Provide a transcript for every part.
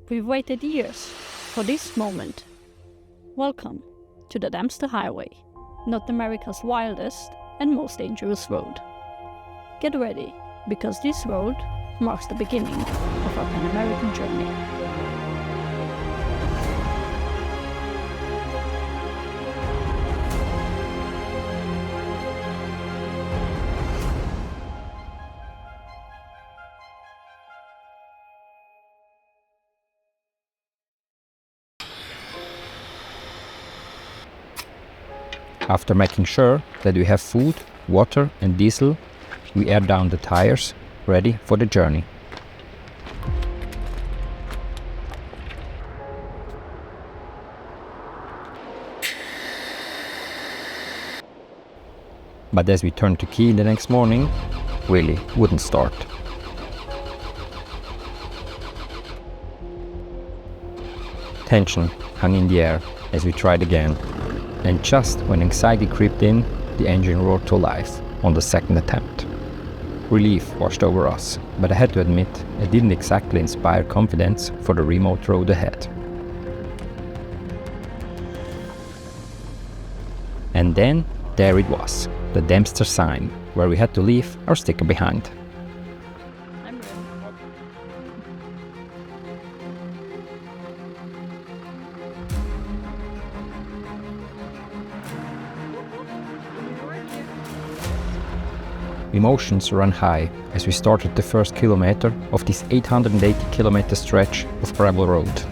We've waited years for this moment. Welcome to the Dempster Highway, North America's wildest and most dangerous road. Get ready, because this road marks the beginning of our Pan-American journey. After making sure that we have food, water and diesel, we air down the tires, ready for the journey. But as we turned to key the next morning, Willy wouldn't start. Tension hung in the air as we tried again. And just when anxiety crept in, the engine roared to life on the second attempt. Relief washed over us, but I had to admit it didn't exactly inspire confidence for the remote road ahead. And then there it was, the Dempster sign, where we had to leave our sticker behind. Emotions run high as we started the first kilometer of this 880-kilometer stretch of gravel road.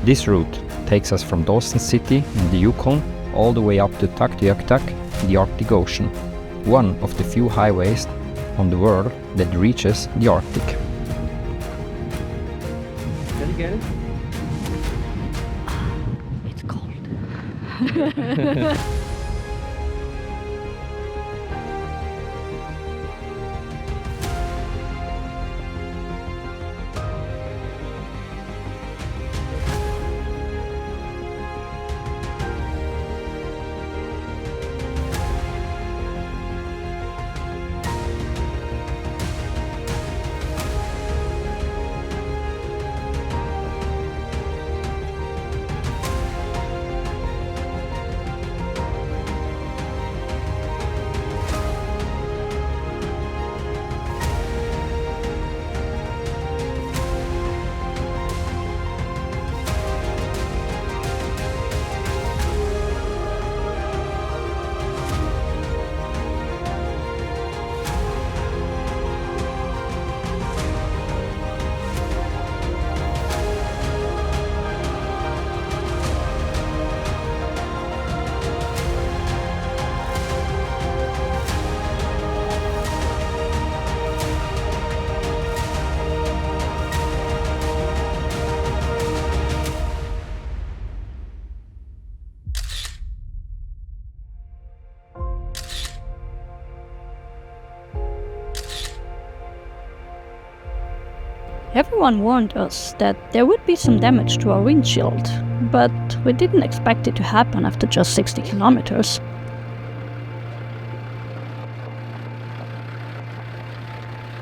This route takes us from Dawson City in the Yukon all the way up to Tuktoyaktuk in the Arctic Ocean, one of the few highways on the world that reaches the Arctic. It's cold. Everyone warned us that there would be some damage to our windshield, but we didn't expect it to happen after just 60 kilometers.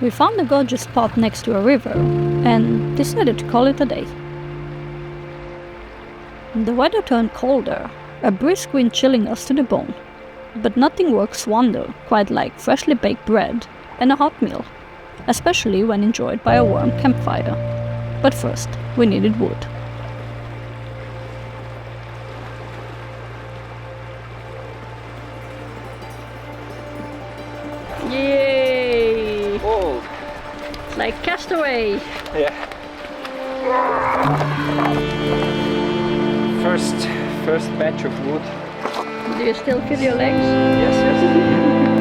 We found a gorgeous spot next to a river and decided to call it a day. The weather turned colder, a brisk wind chilling us to the bone, but nothing works wonder quite like freshly baked bread and a hot meal, especially when enjoyed by a warm campfire. But first, we needed wood. Yay! Oh. It's like Castaway! Yeah. First batch of wood. Do you still feel your legs? Yes.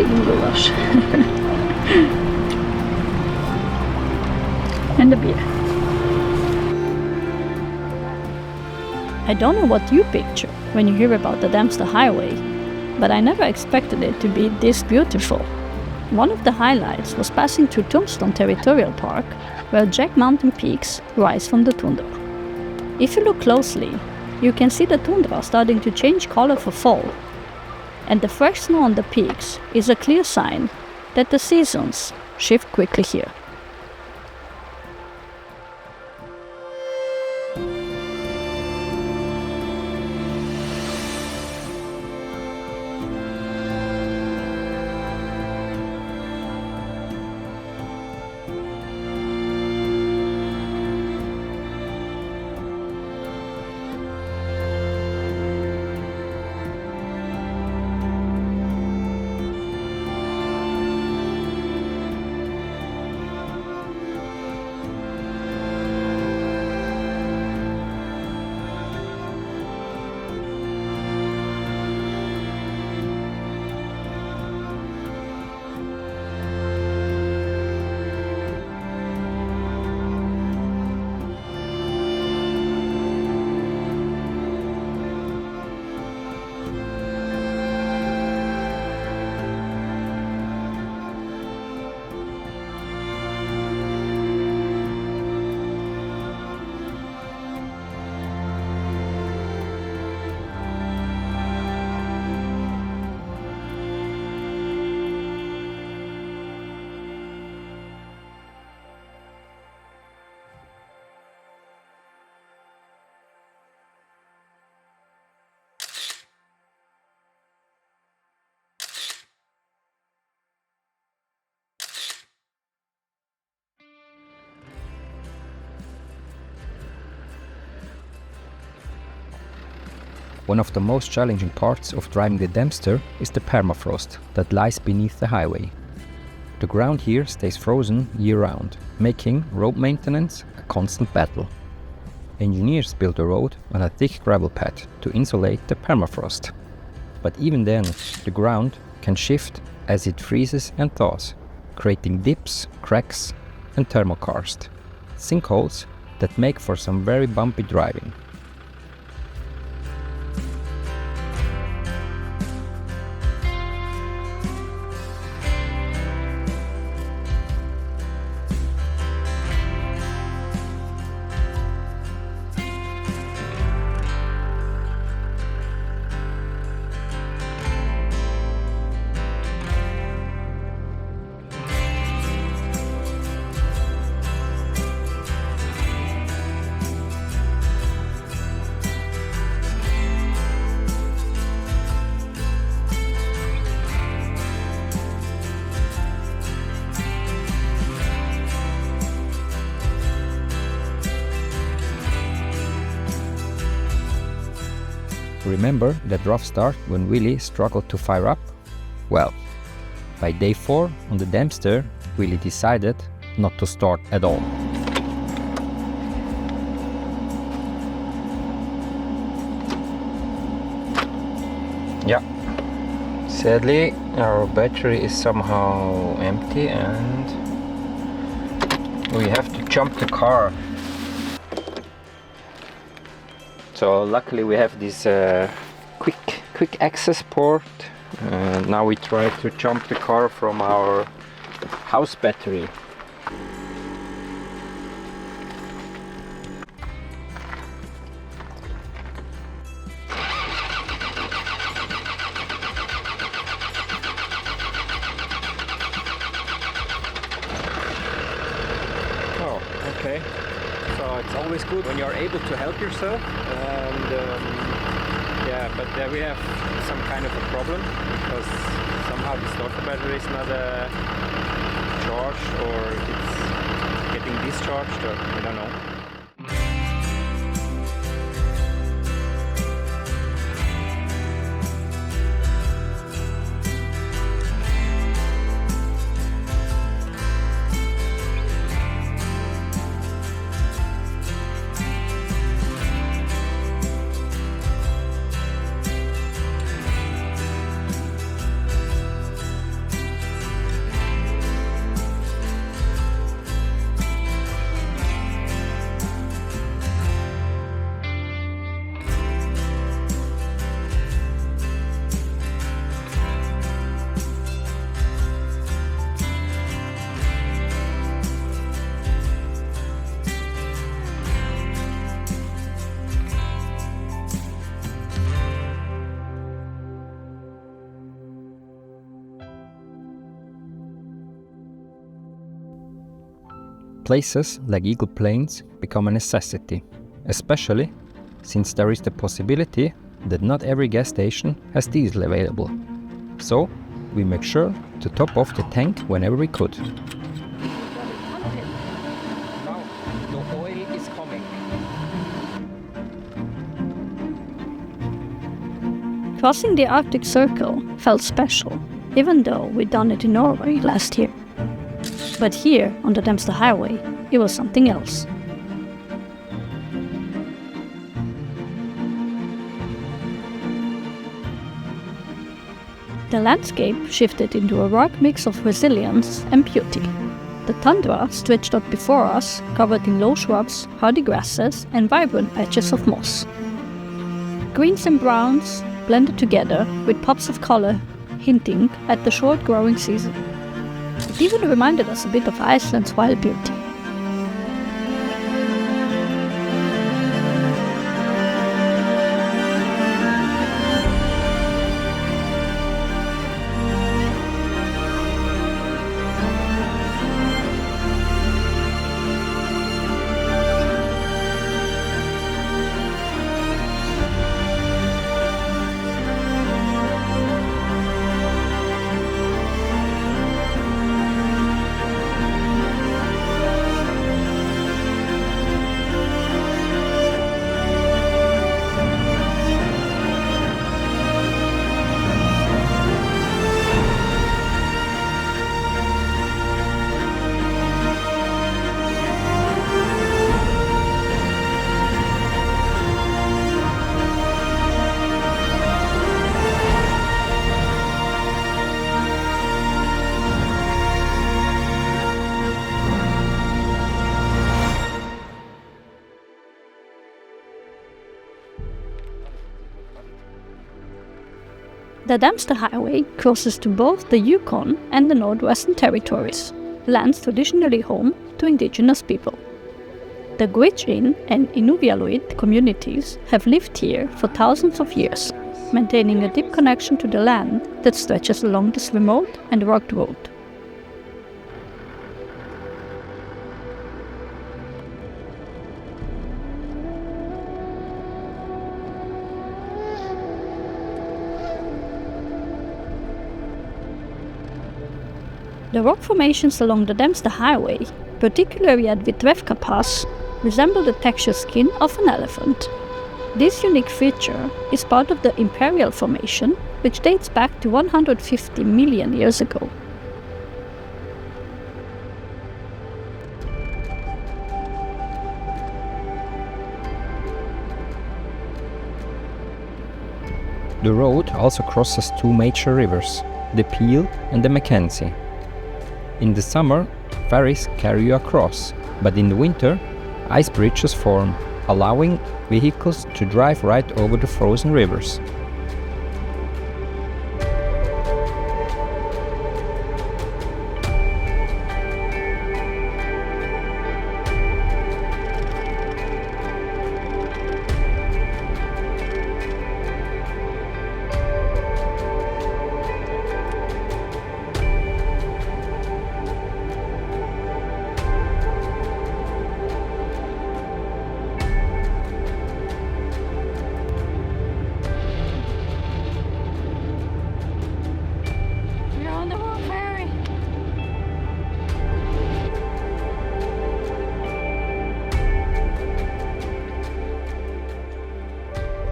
the English. And the beer. I don't know what you picture when you hear about the Dempster Highway, but I never expected it to be this beautiful. One of the highlights was passing through Tombstone Territorial Park, where jagged mountain peaks rise from the tundra. If you look closely, you can see the tundra starting to change color for fall, and the fresh snow on the peaks is a clear sign that the seasons shift quickly here. One of the most challenging parts of driving the Dempster is the permafrost that lies beneath the highway. The ground here stays frozen year-round, making road maintenance a constant battle. Engineers built the road on a thick gravel pad to insulate the permafrost. But even then, the ground can shift as it freezes and thaws, creating dips, cracks and thermokarst, sinkholes that make for some very bumpy driving. Remember that rough start when Willy struggled to fire up? Well, by day 4 on the Dempster, Willy decided not to start at all. Yeah, sadly our battery is somehow empty and we have to jump the car. So luckily we have this quick access port. Now we try to jump the car from our house battery. Oh, okay. So it's always good when you're able to help yourself, and yeah, but we have some kind of a problem because somehow the starter battery is not charged, or it's getting discharged, or I don't know. places like Eagle Plains become a necessity, especially since there is the possibility that not every gas station has diesel available. So we make sure to top off the tank whenever we could. Now the oil is coming. Crossing the Arctic Circle felt special, even though we'd done it in Norway last year. But here, on the Dempster Highway, it was something else. The landscape shifted into a rugged mix of resilience and beauty. The tundra stretched out before us, covered in low shrubs, hardy grasses, and vibrant patches of moss. Greens and browns blended together with pops of color, hinting at the short growing season. It even reminded us a bit of Iceland's wild beauty. The Dempster Highway crosses to both the Yukon and the Northwestern Territories, lands traditionally home to indigenous people. The Gwich'in and Inuvialuit communities have lived here for thousands of years, maintaining a deep connection to the land that stretches along this remote and rugged road. The rock formations along the Dempster Highway, particularly at Vitrevka Pass, resemble the textured skin of an elephant. This unique feature is part of the Imperial Formation, which dates back to 150 million years ago. The road also crosses two major rivers, the Peel and the Mackenzie. In the summer, ferries carry you across, but in the winter, ice bridges form, allowing vehicles to drive right over the frozen rivers.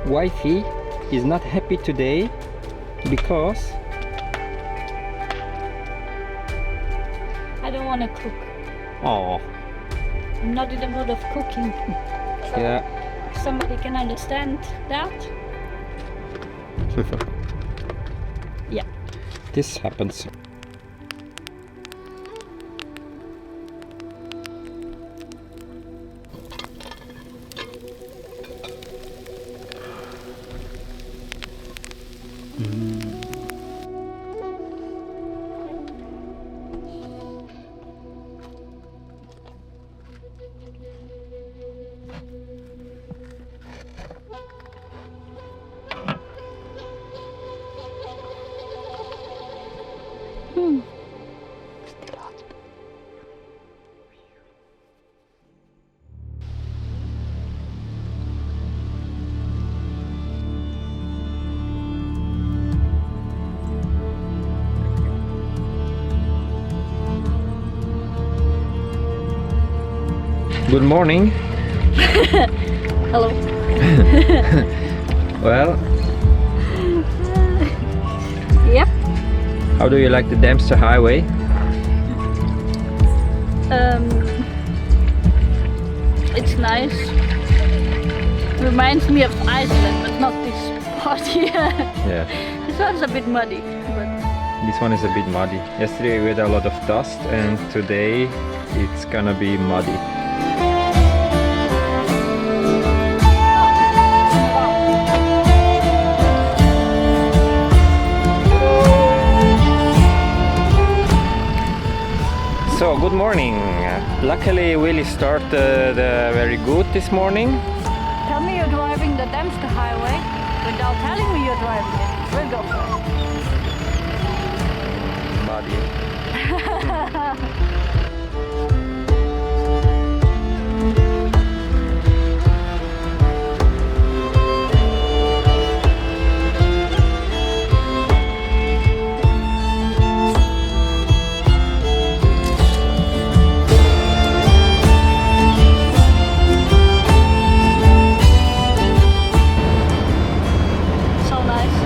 Wifey is not happy today because I don't want to cook. oh I'm not in the mood of cooking. So yeah somebody can understand that. Yeah. this happens. Good morning. Hello. Well, Yep. how do you like the Dempster Highway? It's nice. Reminds me of Iceland, but not this part here. Yeah, This one's a bit muddy, but this one is a bit muddy. Yesterday we had a lot of dust and today it's gonna be muddy. So, good morning. Luckily Willy started very good this morning. tell me you're driving the Dempster Highway without telling me you're driving it. We'll go for Muddy. it. So nice.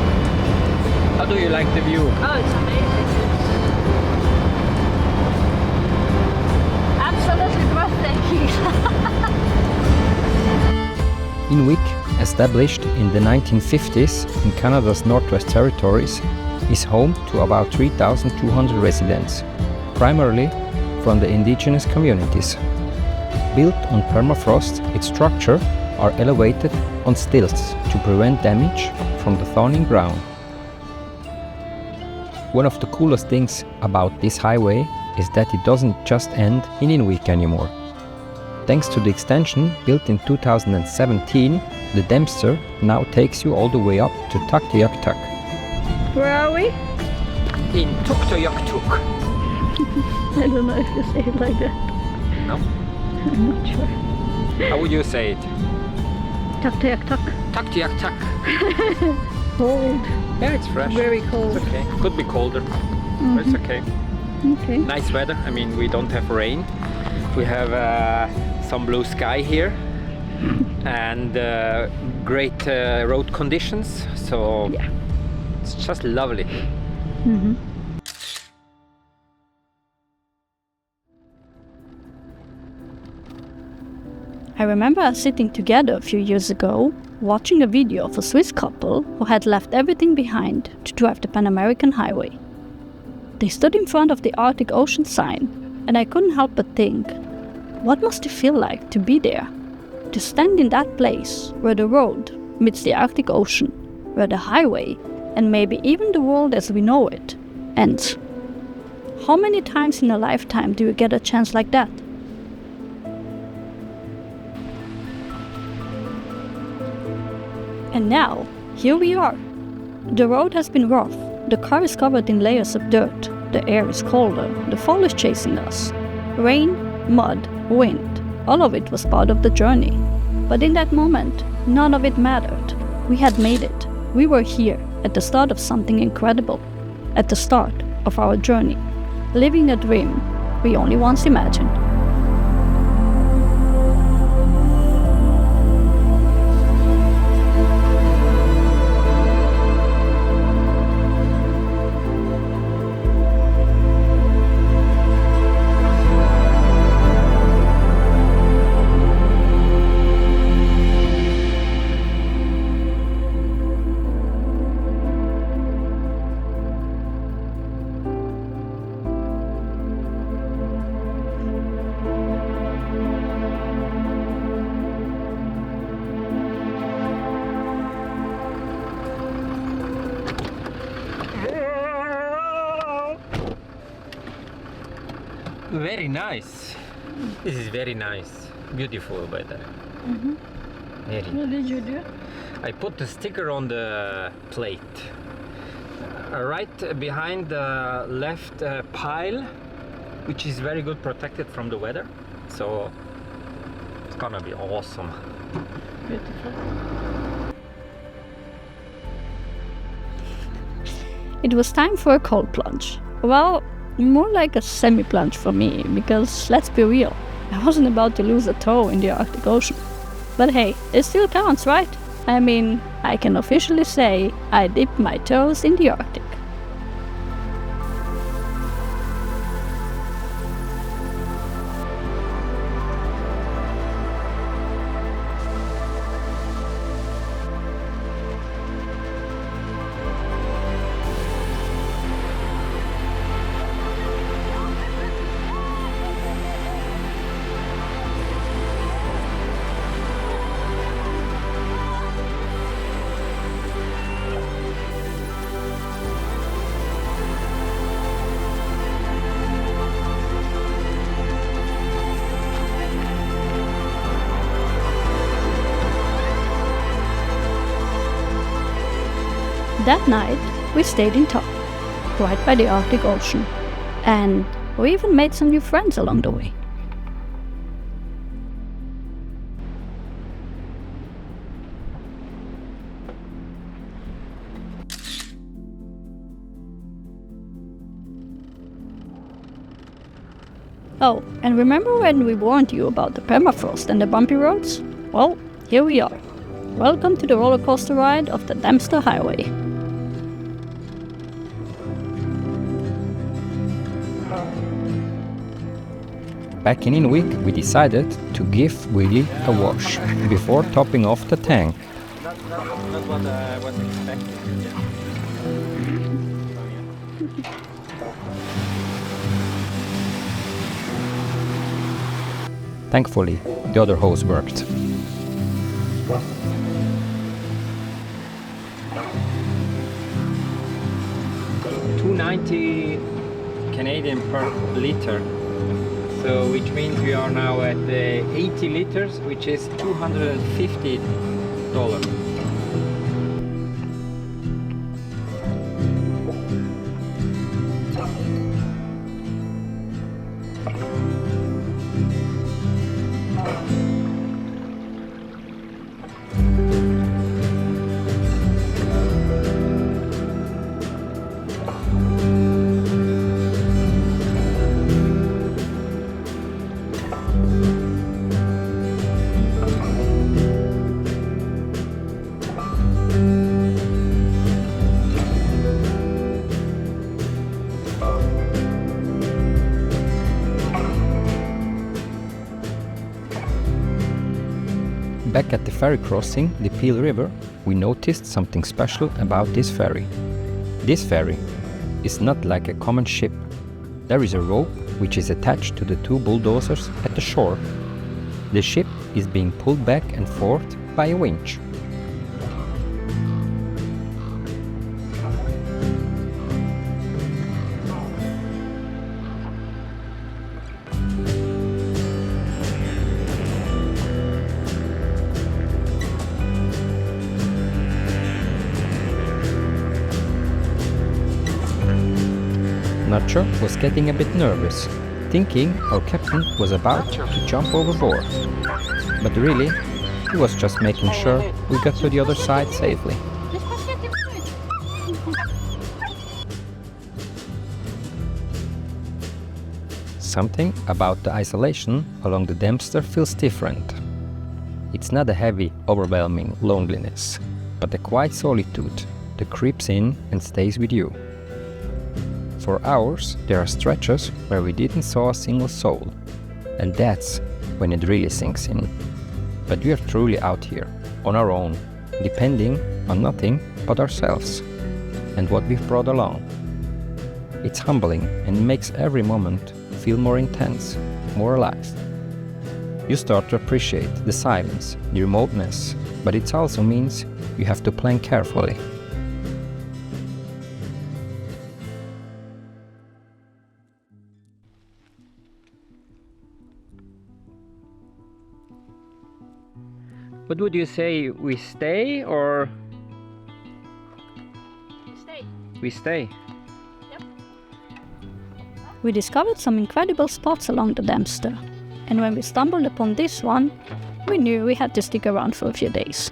How do you like the view? Oh, it's amazing. Absolutely breathtaking. Inuvik, established in the 1950s in Canada's Northwest Territories, is home to about 3,200 residents, primarily from the indigenous communities. Built on permafrost, its structure are elevated on stilts to prevent damage from the thawing ground. One of the coolest things about this highway is that it doesn't just end in Inuvik anymore. Thanks to the extension built in 2017, the Dempster now takes you all the way up to Tuktoyaktuk. Where are we? In Tuktoyaktuk. I don't know if you say it like that. No? I'm not sure. How would you say it? Tuktoyaktuk. Tuktoyaktuk. Cold. Yeah, it's fresh. Very cold. It's okay. Could be colder, but it's okay. Okay. Nice weather. I mean, we don't have rain. We have some blue sky here and great road conditions. So Yeah. it's just lovely. Mm-hmm. I remember us sitting together a few years ago, watching a video of a Swiss couple who had left everything behind to drive the Pan American Highway. They stood in front of the Arctic Ocean sign, and I couldn't help but think, what must it feel like to be there? To stand in that place where the road meets the Arctic Ocean, where the highway, and maybe even the world as we know it, ends. How many times in a lifetime do you get a chance like that? And now, here we are. The road has been rough, the car is covered in layers of dirt, the air is colder, the fall is chasing us. Rain, mud, wind, all of it was part of the journey. But in that moment, none of it mattered. We had made it. We were here, at the start of something incredible. At the start of our journey. Living a dream we only once imagined. Very nice. This is very nice. Beautiful weather. Very What did you do? I put the sticker on the plate. Right behind the left pile, which is very good protected from the weather. So it's gonna be awesome. Beautiful. It was time for a cold plunge. Well, more like a semi-plunge for me, because let's be real, I wasn't about to lose a toe in the Arctic Ocean. But hey, it still counts, right? I mean, I can officially say I dipped my toes in the Arctic. That night, we stayed in Top, right by the Arctic Ocean, and we even made some new friends along the way. Oh, and remember when we warned you about the permafrost and the bumpy roads? Well, here we are. Welcome to the roller coaster ride of the Dempster Highway. Back in Inuvik, we decided to give Willy a wash before topping off the tank. Not what I was expecting. Thankfully, the other hose worked. $2.90 Canadian per liter. So which means we are now at 80 liters, which is $250. Back at the ferry crossing, the Peel River, we noticed something special about this ferry. This ferry is not like a common ship. There is a rope which is attached to the two bulldozers at the shore. The ship is being pulled back and forth by a winch. Nacho was getting a bit nervous, thinking our captain was about to jump overboard. But really, he was just making sure we got to the other side safely. Something about the isolation along the Dempster feels different. It's not a heavy, overwhelming loneliness, but a quiet solitude that creeps in and stays with you. For hours, there are stretches where we didn't saw a single soul, and that's when it really sinks in. But we are truly out here, on our own, depending on nothing but ourselves and what we've brought along. It's humbling and makes every moment feel more intense, more alive. You start to appreciate the silence, the remoteness, but it also means you have to plan carefully. What would you say, we stay or? Stay. We stay. Yep. We discovered some incredible spots along the Dempster, and when we stumbled upon this one, we knew we had to stick around for a few days.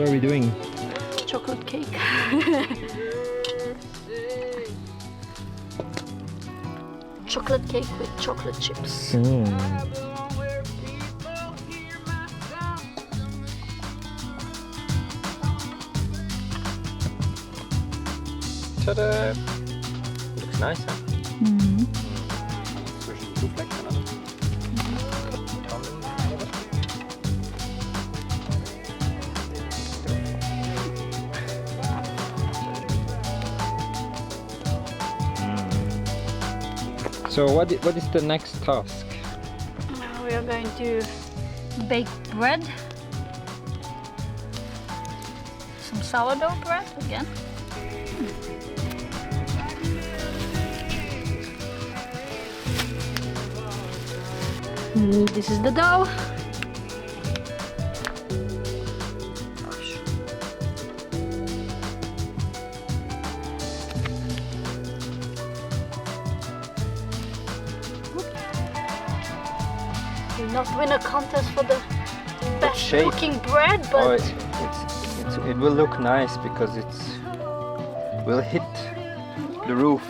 What are we doing? Chocolate cake. Chocolate cake with chocolate chips. Ta-da! Looks nice, huh? Mm. Zwischen Zuflecken, oder? So what is the next task? Now we are going to bake bread. Some sourdough bread again. This is the dough. We'll not win a contest for the best shape. looking bread, Oh, but it will look nice because will hit the roof.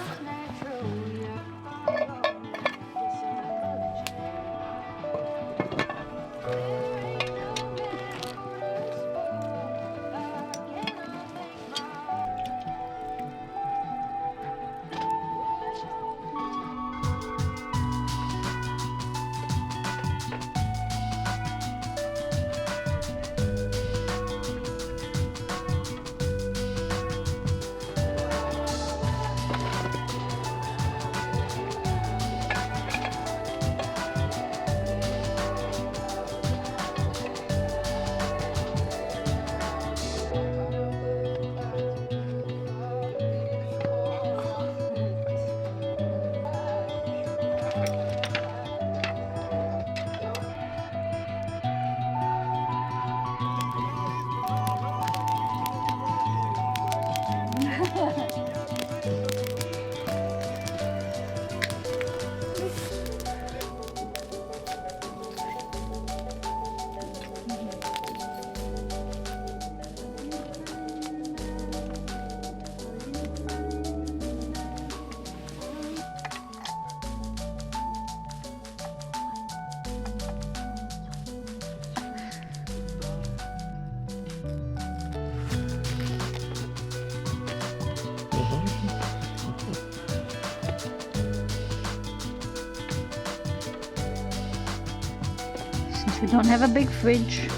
since we don't have a big fridge,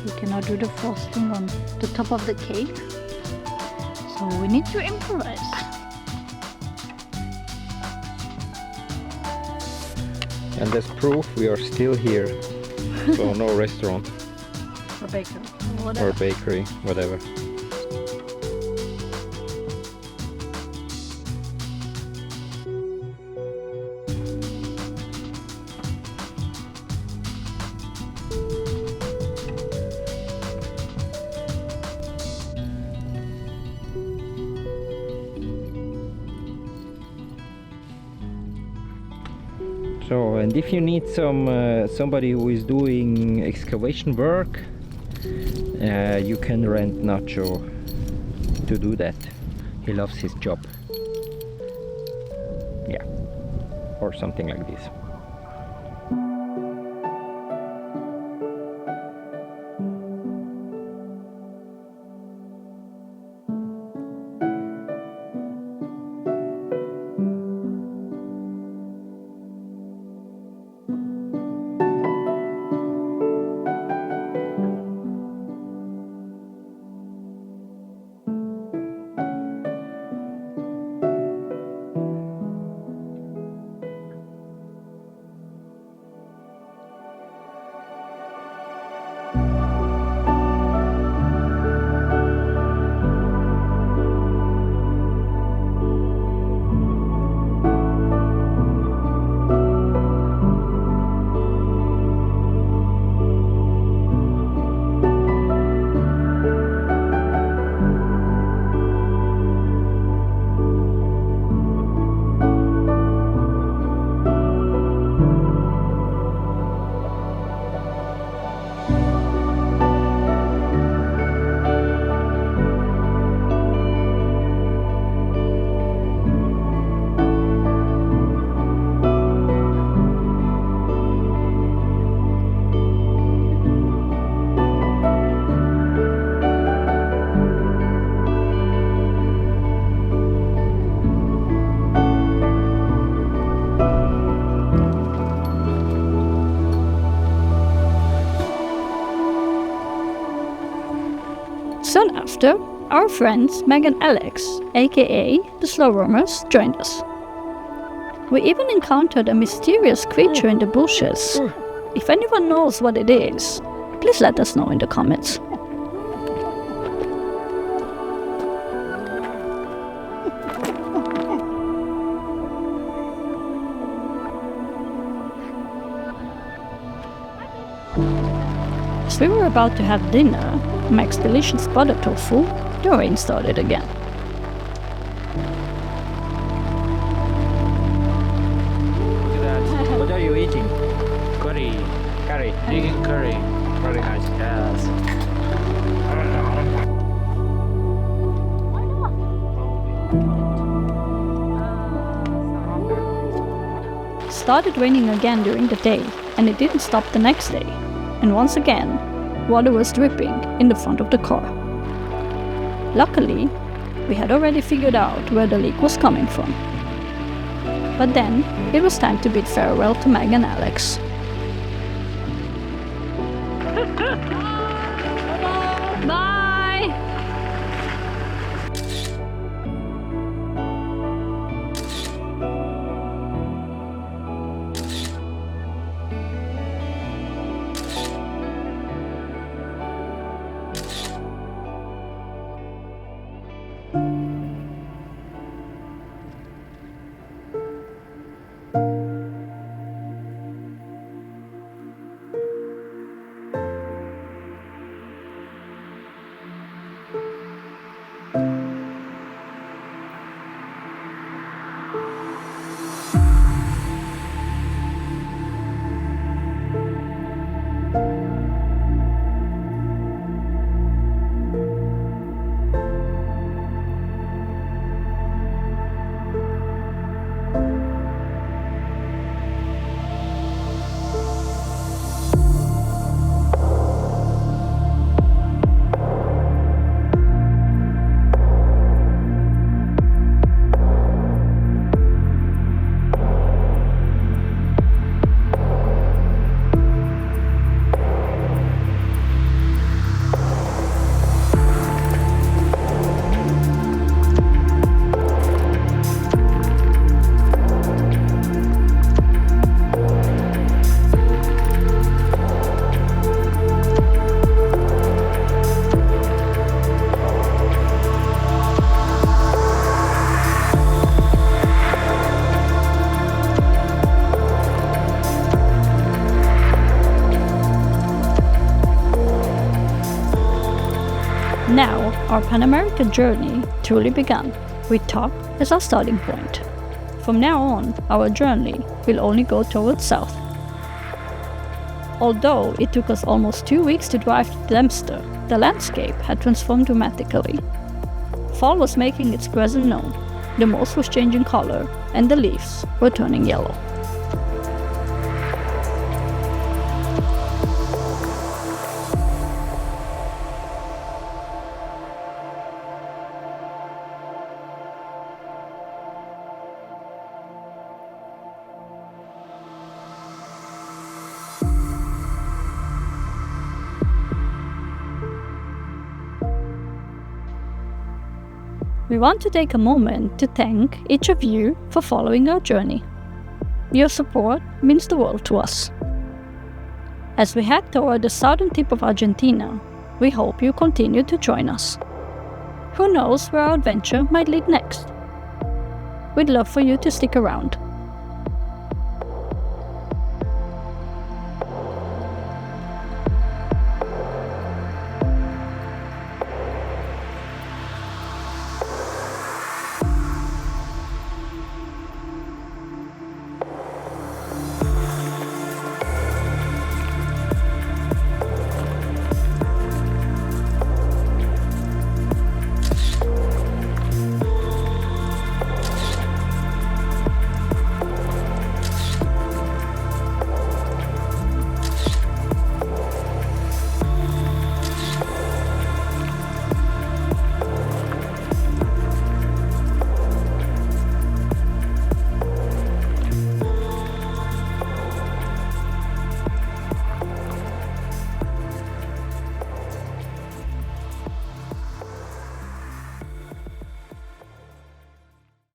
we cannot do the frosting on the top of the cake. So we need to improvise. And as proof, we are still here. So no restaurant Or bakery. Or whatever. or bakery, whatever. So, and if you need somebody who is doing excavation work, you can rent Nacho to do that. He loves his job. Yeah, or something like this. after, our friends Meg and Alex, aka the Slow Roamers, joined us. We even encountered a mysterious creature in the bushes. If anyone knows what it is, please let us know in the comments. As we were about to have dinner, Meg's delicious butter tofu, the rain started again. Look at that. What are you eating? Curry. Curry. Eating curry. Very nice. Yes. It started raining again during the day, and it didn't stop the next day. And once again, water was dripping in the front of the car. Luckily, we had already figured out where the leak was coming from. But then, it was time to bid farewell to Meg and Alex. Bye! Now, our Pan-American journey truly began, with top as our starting point. From now on, our journey will only go towards south. Although it took us almost 2 weeks to drive to Dempster, the landscape had transformed dramatically. Fall was making its presence known, the moss was changing color, and the leaves were turning yellow. We want to take a moment to thank each of you for following our journey. Your support means the world to us. As we head toward the southern tip of Argentina, we hope you continue to join us. Who knows where our adventure might lead next? We'd love for you to stick around.